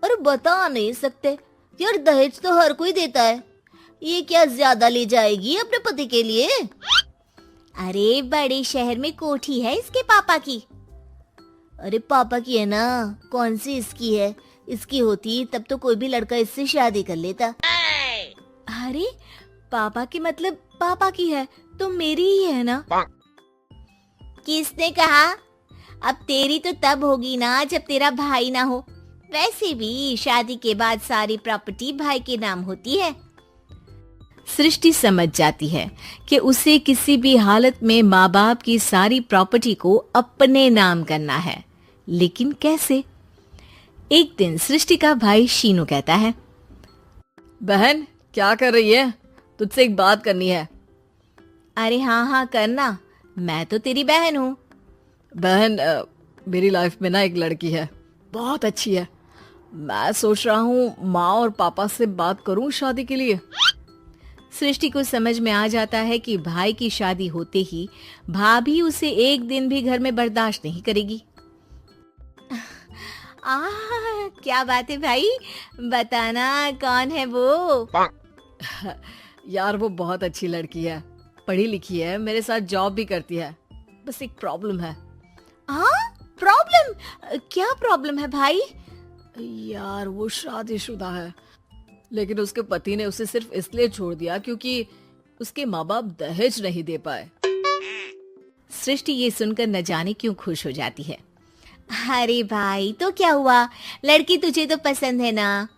और बता नहीं सकते। यार दहेज तो हर कोई देता है, ये क्या ज्यादा ले जाएगी अपने पति के लिए? अरे बड़े शहर में कोठी है इसके पापा की। अरे पापा की है ना, कौन सी इसकी है? इसकी होती तब तो कोई भी लड़का इससे शादी कर लेता। अरे पापा की मतलब पापा की है तो मेरी ही है ना? किसने कहा? अब तेरी तो तब होगी ना जब तेरा भाई ना हो। वैसे भी शादी के बाद सारी प्रॉपर्टी भाई के नाम होती है। सृष्टि समझ जाती है कि उसे किसी भी हालत में माँ बाप की सारी प्रॉपर्टी को अपने नाम करना है, लेकिन कैसे? एक दिन सृष्टि का भाई शीनू कहता है, बहन क्या कर रही है? तुझसे एक बात करनी है। अरे हाँ करना, मैं तो तेरी बहन हूँ। बहन मेरी लाइफ में ना एक लड़की है, बहुत अच्छी है। मैं सोच रहा हूँ माँ और पापा से बात करूँ शादी के लिए। सृष्टि को समझ में आ जाता है कि भाई की शादी होते ही भाभी उसे एक दिन भी घर में बर्दाश्त नहीं करेगी। क्या बात है भाई, बताना कौन है वो? यार वो बहुत अच्छी लड़की है, पढ़ी लिखी है, मेरे साथ जॉब भी करती है। बस एक प्रॉब्लम है। प्रॉब्लम? क्या प्रॉब्लम है भाई? यार वो शादीशुदा है, लेकिन उसके पति ने उसे सिर्फ इसलिए छोड़ दिया क्योंकि उसके माँ बाप दहेज नहीं दे पाए। सृष्टि ये सुनकर न जाने क्यों खुश हो जाती है। अरे भाई तो क्या हुआ, लड़की तुझे तो पसंद है ना?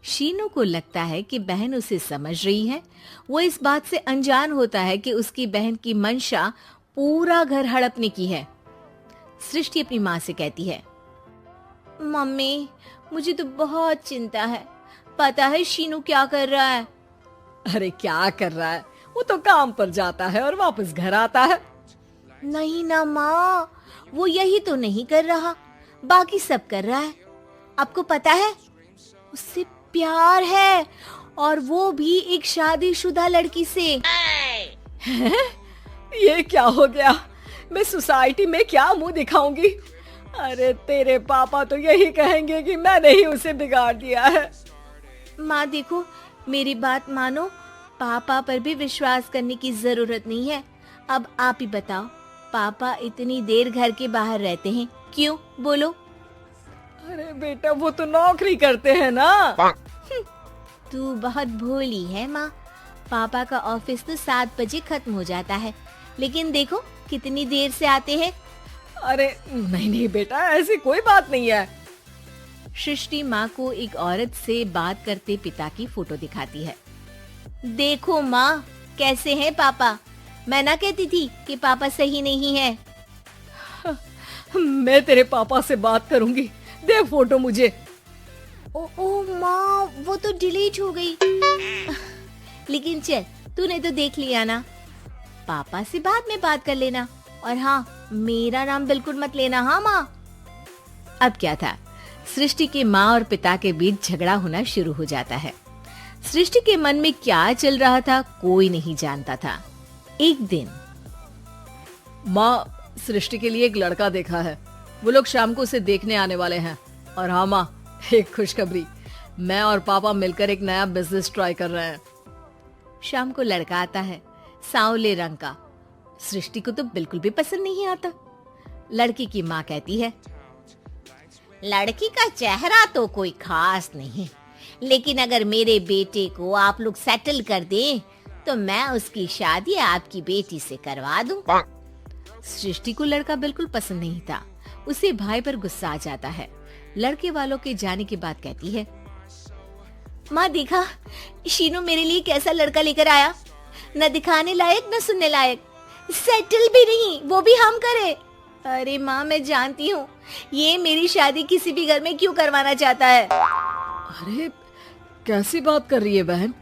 शीनू को लगता है कि बहन उसे समझ रही है। वो इस बात से अनजान होता है कि उसकी बहन की मंशा पूरा घर हड़पने की है। सृष्टि अपनी माँ से कहती है, मम्मी मुझे तो बहुत चिंता है। पता है शीनू क्या कर रहा है? अरे क्या कर रहा है? वो तो काम पर जाता है और वापस घर आता है। नहीं ना माँ, वो यही तो नहीं कर रहा, बाकी सब कर रहा है। आपको पता है उससे प्यार है, और वो भी एक शादीशुदा लड़की से। ये क्या हो गया? मैं सोसाइटी में क्या मुंह दिखाऊंगी? अरे तेरे पापा तो यही कहेंगे कि मैंने ही उसे बिगाड़ दिया है। माँ देखो, मेरी बात मानो, पापा पर भी विश्वास करने की जरूरत नहीं है। अब आप ही बताओ, पापा इतनी देर घर के बाहर रहते हैं क्यों? बोलो। अरे बेटा वो तो नौकरी करते हैं ना। तू बहुत भोली है माँ। पापा का ऑफिस तो 7 बजे खत्म हो जाता है, लेकिन देखो कितनी देर से आते हैं। अरे नहीं बेटा, ऐसी कोई बात नहीं है। सृष्टि माँ को एक औरत से बात करते पिता की फोटो दिखाती है। देखो माँ कैसे हैं पापा, मैं ना कहती थी कि पापा सही नहीं है। मैं तेरे पापा से बात करूंगी, दे फोटो मुझे। ओ माँ, वो तो डिलीट हो गई। लेकिन चल, तूने तो देख लिया ना, पापा से बाद में बात कर लेना। और हाँ, मेरा नाम बिल्कुल मत लेना। हाँ माँ। अब क्या था, सृष्टि के माँ और पिता के बीच झगड़ा होना शुरू हो जाता है। सृष्टि के मन में क्या चल रहा था कोई नहीं जानता था। एक दिन, माँ सृष्टि के लिए एक लड़का देखा है, वो लोग शाम को उसे देखने आने वाले हैं। और हाँ माँ, एक खुशखबरी, मैं और पापा मिलकर एक नया बिजनेस ट्राई कर रहे हैं। शाम को लड़का आता है, सांवले रंग का। सृष्टि को तो बिल्कुल भी पसंद नहीं आता। लड़की की माँ कहती है, लड़की का चेहरा तो कोई खास नहीं, लेकिन अगर मेरे बेटे को आप लोग सेटल कर दें तो मैं उसकी शादी आपकी बेटी से करवा दूं। सृष्टि को लड़का बिल्कुल पसंद नहीं था। उसे भाई पर गुस्सा आ जाता है। लड़के वालों के जाने के बाद कहती है, माँ देखा शीनू मेरे लिए कैसा लड़का लेकर आया, न दिखाने लायक न सुनने लायक, सेटल भी नहीं, वो भी हम करे। अरे माँ मैं जानती हूँ ये मेरी शादी किसी भी घर में क्यों करवाना चाहता है। अरे कैसी बात कर रही है बहन,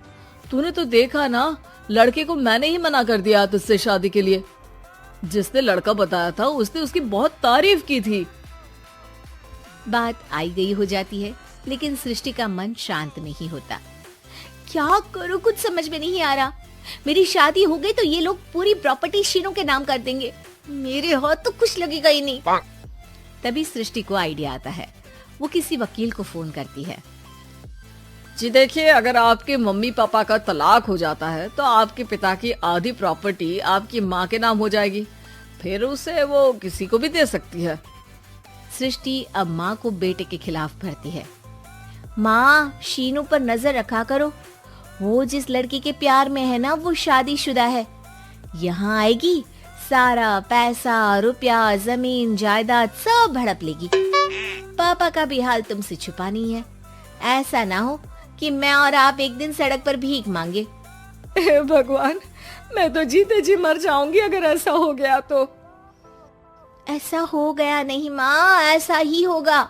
तूने तो देखा ना, लड़के को मैंने ही मना कर दिया तुझसे शादी के लिए। जिसने लड़का बताया था उसने उसकी बहुत तारीफ की थी। बात आई गई हो जाती है, लेकिन सृष्टि का मन शांत नहीं होता। क्या करूं कुछ समझ में नहीं आ रहा। मेरी शादी हो गई तो ये लोग पूरी प्रॉपर्टी शीनू के नाम कर देंगे, मेरे हाथ तो कुछ लगेगा ही नहीं। तभी सृष्टि को आइडिया आता है। वो किसी वकील को फोन करती है। जी देखिए, अगर आपके मम्मी पापा का तलाक हो जाता है तो आपके पिता की आधी प्रॉपर्टी आपकी माँ के नाम हो जाएगी, फिर उसे वो किसी को भी दे सकती है। सृष्टि अब माँ को बेटे के खिलाफ भरती है। माँ, शीनू पर नजर रखा करो, वो जिस लड़की के प्यार में है ना वो शादीशुदा है। यहाँ आएगी, सारा पैसा, रुपया, जमीन, जायदाद सब हड़प लेगी। पापा का भी हाल तुमसे छुपा नहीं है। ऐसा ना हो कि मैं और आप एक दिन सड़क पर भीख मांगे। हे भगवान, मैं तो जीते जी मर जाऊंगी अगर ऐसा हो गया तो। ऐसा हो गया नहीं माँ, ऐसा ही होगा।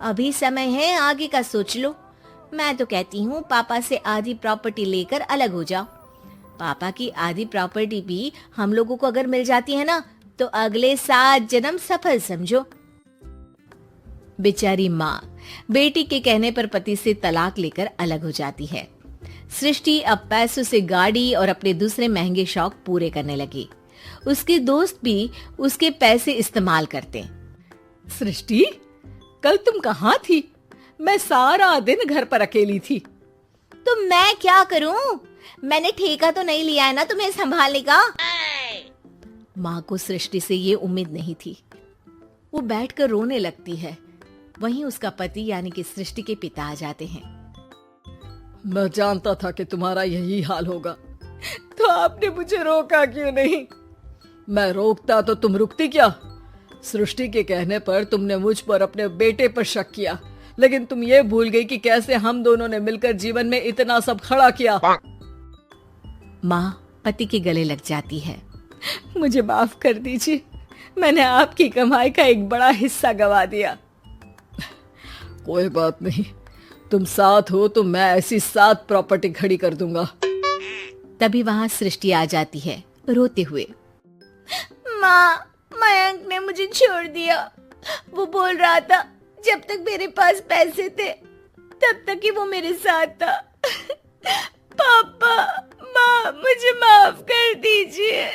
अभी समय है, आगे का सोच लो। मैं तो कहती हूँ पापा से आधी प्रॉपर्टी लेकर अलग हो जाओ। पापा की आधी प्रॉपर्टी भी हम लोगों को अगर मिल जाती है ना तो अगले 7 जन्म सफल समझो। बेचारी माँ बेटी के कहने पर पति से तलाक लेकर अलग हो जाती है। सृष्टि अब पैसों से गाड़ी और अपने दूसरे महंगे शौक पूरे करने लगी। उसके दोस्त भी उसके पैसे इस्तेमाल करते। सृष्टि, कल तुम कहाँ थी? मैं सारा दिन घर पर अकेली थी। तो मैं क्या करूं? मैंने ठेका तो नहीं लिया है ना तुम्हें संभालने का। माँ को सृष्टि से ये उम्मीद नहीं थी। वो बैठकर रोने लगती है। वहीं उसका पति यानी कि सृष्टि के पिता आ जाते हैं। मैं जानता था कि तुम्हारा यही हाल होगा, तो आपने मुझे रोका क्यों नहीं? मैं रोकता तो तुम रुकती क्या? सृष्टि के कहने पर तुमने मुझ पर अपने बेटे पर शक किया, लेकिन तुम ये भूल गई कि कैसे हम दोनों ने मिलकर जीवन में इतना सब खड़ा किया। माँ पति के गले लग जाती है। मुझे माफ कर दीजिए, मैंने आपकी कमाई का एक बड़ा हिस्सा गवा दिया। कोई बात नहीं, तुम साथ हो तो मैं ऐसी 7 प्रॉपर्टी खड़ी कर दूंगा। तभी वहां सृष्टि आ जाती है रोते हुए। माँ, मयंक ने मुझे छोड़ दिया। वो बोल रहा था जब तक मेरे पास पैसे थे तब तक ही वो मेरे साथ था। पापा, माँ, मुझे माफ कर दीजिए।